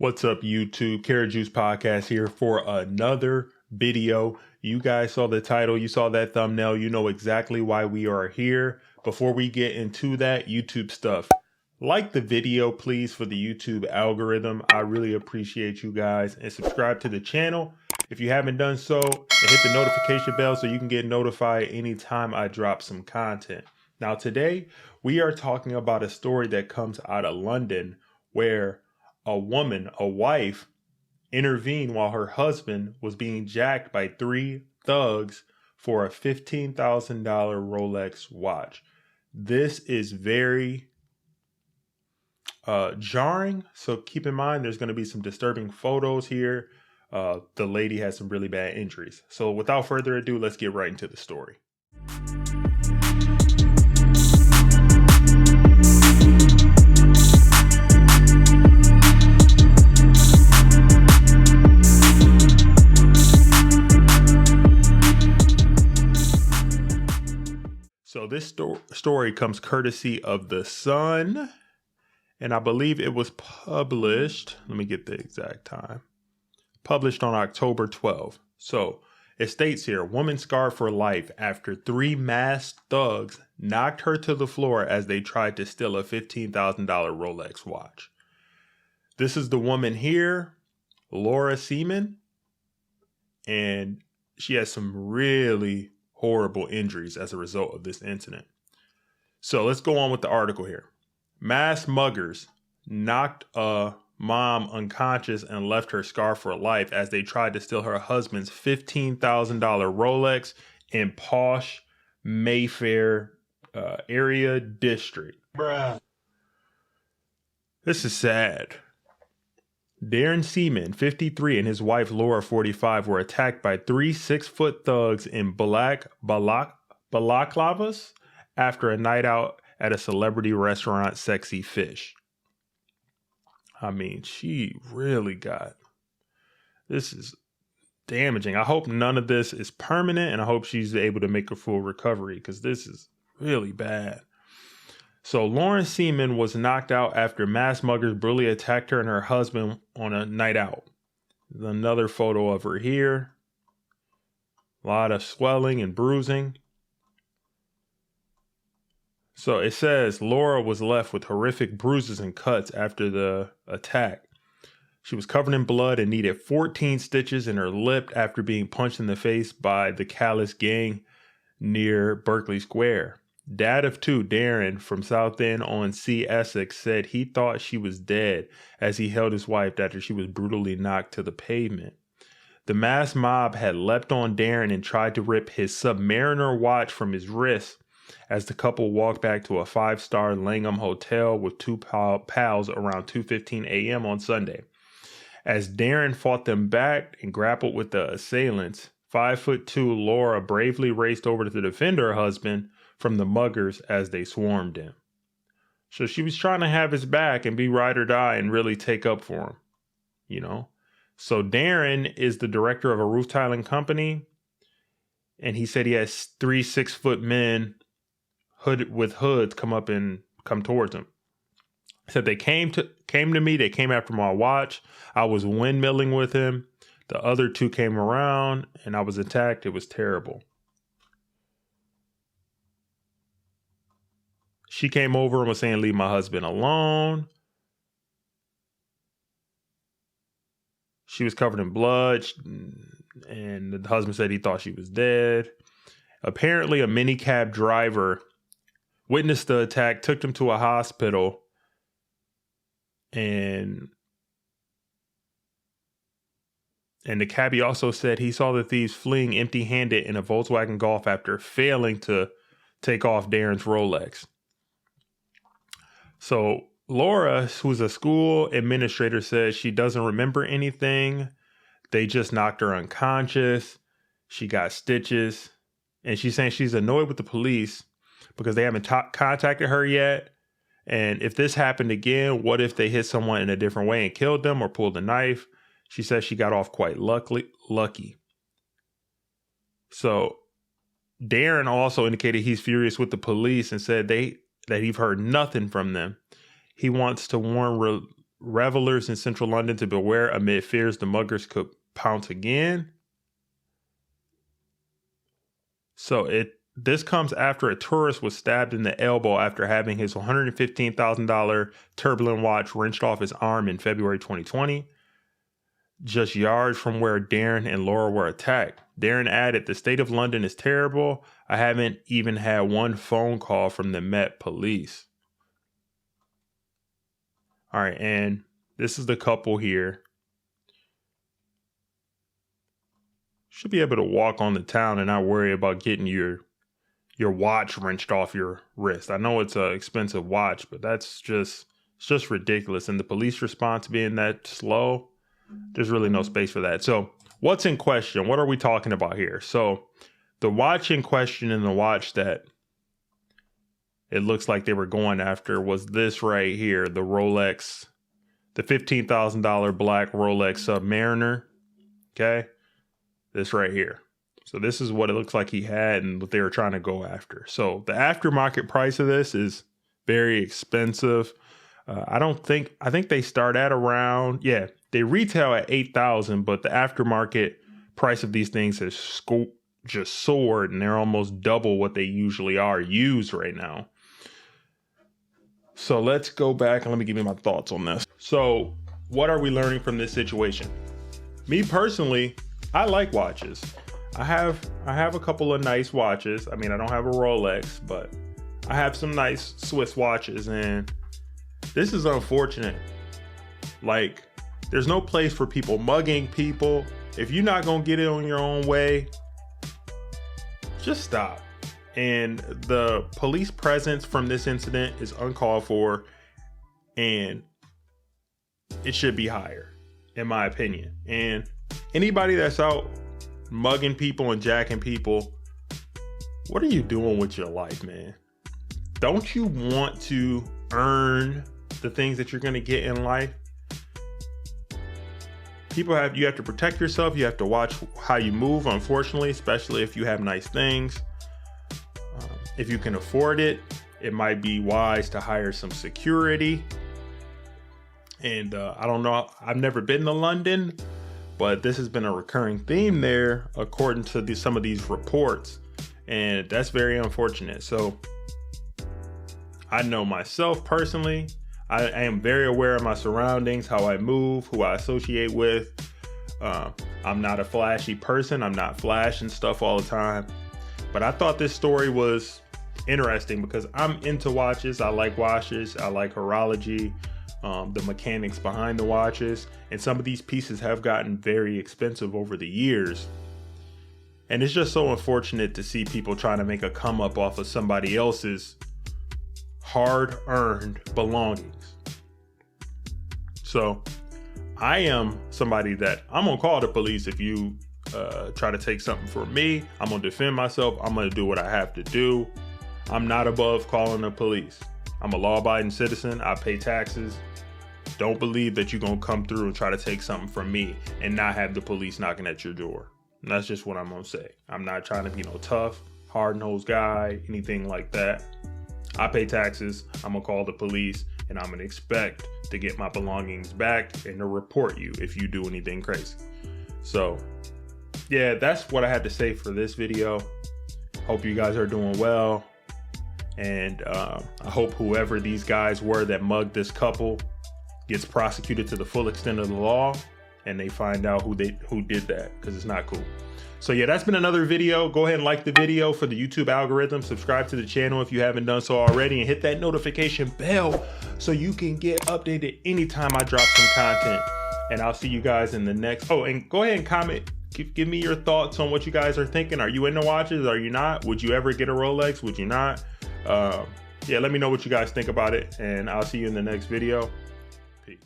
What's up, YouTube? Carrot Juice Podcast here for another video. You guys saw the title, you saw that thumbnail, you know exactly why we are here. Before we get into that YouTube stuff, like the video, please, for the YouTube algorithm. I really appreciate you guys. And subscribe to the channel if you haven't done so. And hit the notification bell so you can get notified anytime I drop some content. Now, today, we are talking about a story that comes out of London where a wife, intervened while her husband was being jacked by three thugs for a $15,000 Rolex watch. This is very jarring, so keep in mind there's going to be some disturbing photos here. The lady has some really bad injuries. So without further ado, let's get right into the story. So this story comes courtesy of The Sun, and I believe it was published, let me get the exact time, published on October 12th. So it states here, woman scarred for life after three masked thugs knocked her to the floor as they tried to steal a $15,000 Rolex watch. This is the woman here, Darren Seaman, and she has some really horrible injuries as a result of this incident. So let's go on with the article here. Mass muggers knocked a mom unconscious and left her scarred for life as they tried to steal her husband's $15,000 Rolex in posh Mayfair area district. Bruh. This is sad. Darren Seaman, 53, and his wife Laura, 45, were attacked by three 6-foot thugs in black balaclavas after a night out at a celebrity restaurant, Sexy Fish. I mean, she really got... This is damaging. I hope none of this is permanent, and I hope she's able to make a full recovery, because this is really bad. So Darren Seaman was knocked out after mass muggers brutally attacked her and her husband on a night out. There's another photo of her here. A lot of swelling and bruising. So it says Laura was left with horrific bruises and cuts after the attack. She was covered in blood and needed 14 stitches in her lip after being punched in the face by the Callous gang near Berkeley Square. Dad of two, Darren, from Southend-on-Sea, Essex, said he thought she was dead as he held his wife after she was brutally knocked to the pavement. The masked mob had leapt on Darren and tried to rip his submariner watch from his wrist as the couple walked back to a 5-star Langham hotel with two pals around 2:15 a.m. on Sunday. As Darren fought them back and grappled with the assailants, 5'2" Laura bravely raced over to defend her husband from the muggers as they swarmed him. So she was trying to have his back and be ride or die and really take up for him, you know? So Darren is the director of a roof tiling company, and he said he has three 6-foot men with hoods come towards him. He said they came to me, they came after my watch. I was windmilling with him. The other two came around and I was attacked. It was terrible. She came over and was saying, leave my husband alone. She was covered in blood, and the husband said he thought she was dead. Apparently, a minicab driver witnessed the attack, took them to a hospital, and the cabbie also said he saw the thieves fleeing empty-handed in a Volkswagen Golf after failing to take off Darren's Rolex. So Laura, who's a school administrator, says she doesn't remember anything. They just knocked her unconscious. She got stitches. And she's saying she's annoyed with the police because they haven't contacted her yet. And if this happened again, what if they hit someone in a different way and killed them or pulled a knife? She says she got off quite lucky. So Darren also indicated he's furious with the police and said that he's heard nothing from them. He wants to warn revelers in central London to beware amid fears the muggers could pounce again. So this comes after a tourist was stabbed in the elbow after having his $115,000 turbulent watch wrenched off his arm in February 2020, just yards from where Darren and Laura were attacked. Darren added, "The state of London is terrible. I haven't even had one phone call from the Met Police." All right, and this is the couple here. Should be able to walk on the town and not worry about getting your watch wrenched off your wrist. I know it's an expensive watch, but it's just ridiculous. And the police response being that slow, there's really no space for that. So what's in question? What are we talking about here? So the watch in question and the watch that it looks like they were going after was this right here, the Rolex, the $15,000 black Rolex Submariner. Okay, this right here. So this is what it looks like he had and what they were trying to go after. So the aftermarket price of this is very expensive. I think they start at around, they retail at $8,000, but the aftermarket price of these things has just soared, and they're almost double what they usually are used right now. So let's go back and let me give you my thoughts on this. So what are we learning from this situation? Me personally, I like watches. I have a couple of nice watches. I mean, I don't have a Rolex, but I have some nice Swiss watches, and this is unfortunate. Like, there's no place for people mugging people. If you're not gonna get it on your own way, just stop. And the police presence from this incident is uncalled for, and it should be higher, in my opinion. And anybody that's out mugging people and jacking people, what are you doing with your life, man? Don't you want to earn the things that you're going to get in life? You have to protect yourself. You have to watch how you move, unfortunately, especially if you have nice things. If you can afford it, it might be wise to hire some security. And I don't know, I've never been to London, but this has been a recurring theme there, according to some of these reports. And that's very unfortunate. So I know myself personally, I am very aware of my surroundings, how I move, who I associate with. I'm not a flashy person. I'm not flashing stuff all the time. But I thought this story was interesting because I'm into watches. I like watches. I like horology. The mechanics behind the watches, and some of these pieces have gotten very expensive over the years, and it's just so unfortunate to see people trying to make a come up off of somebody else's hard-earned belongings. So I am somebody that I'm gonna call the police if you try to take something from me. I'm gonna defend myself. I'm gonna do what I have to do. I'm not above calling the police. I'm a law-abiding citizen. I pay taxes. Don't believe that you're going to come through and try to take something from me and not have the police knocking at your door. And that's just what I'm going to say. I'm not trying to be no tough, hard-nosed guy, anything like that. I pay taxes. I'm going to call the police, and I'm going to expect to get my belongings back and to report you if you do anything crazy. So, yeah, that's what I had to say for this video. Hope you guys are doing well. And I hope whoever these guys were that mugged this couple gets prosecuted to the full extent of the law, and they find out who did that, because it's not cool. So yeah, that's been another video. Go ahead and like the video for the YouTube algorithm. Subscribe to the channel if you haven't done so already, and hit that notification bell so you can get updated anytime I drop some content. And I'll see you guys in the next. Oh, and go ahead and comment. Give me your thoughts on what you guys are thinking. Are you into watches? Are you not? Would you ever get a Rolex? Would you not? Yeah, let me know what you guys think about it, and I'll see you in the next video. Peace.